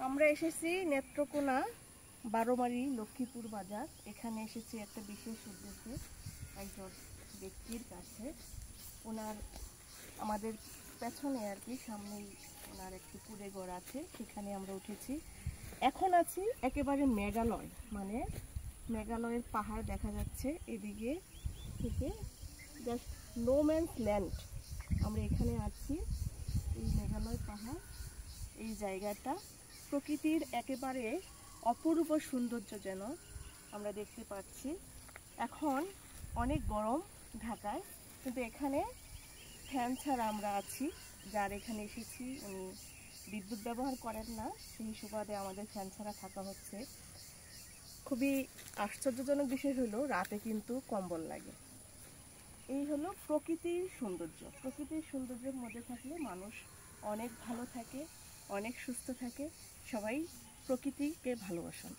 আমরা এসেছি নেত্রকোনা বারোমারি লক্ষ্মীপুর বাজার। এখানে এসেছি একটা বিশেষ উদ্দেশ্যে, একজন ব্যক্তির কাছে। ওনার আমাদের পেছনে আর কি সামনেই ওনার একটি কুড়ে ঘর আছে, সেখানে আমরা উঠেছি। এখন আছি একেবারে মেঘালয়, মানে মেঘালয়ের পাহাড় দেখা যাচ্ছে এদিকে থেকে, জাস্ট নো ম্যানস ল্যান্ড। আমরা এখানে আছি, এই মেঘালয় পাহাড়, এই জায়গাটা প্রকৃতির একেবারে অপূর্ব সৌন্দর্য যেন আমরা দেখতে পাচ্ছি। এখন অনেক গরম ঢাকায়, কিন্তু এখানে ফ্যান ছাড়া আমরা আছি। যার এখানে এসেছি উনি বিদ্যুৎ ব্যবহার করেন না, সেই সুবাদে আমাদের ফ্যান ছাড়া থাকা হচ্ছে। খুবই আশ্চর্যজনক বিষয় হলো রাতে কিন্তু কম্বল লাগে। এই হলো প্রকৃতির সৌন্দর্য। প্রকৃতির সৌন্দর্যের মধ্যে থাকলে মানুষ অনেক ভালো থাকে, অনেক সুস্থ থাকে। সবাই প্রকৃতিকে ভালোবাসেন।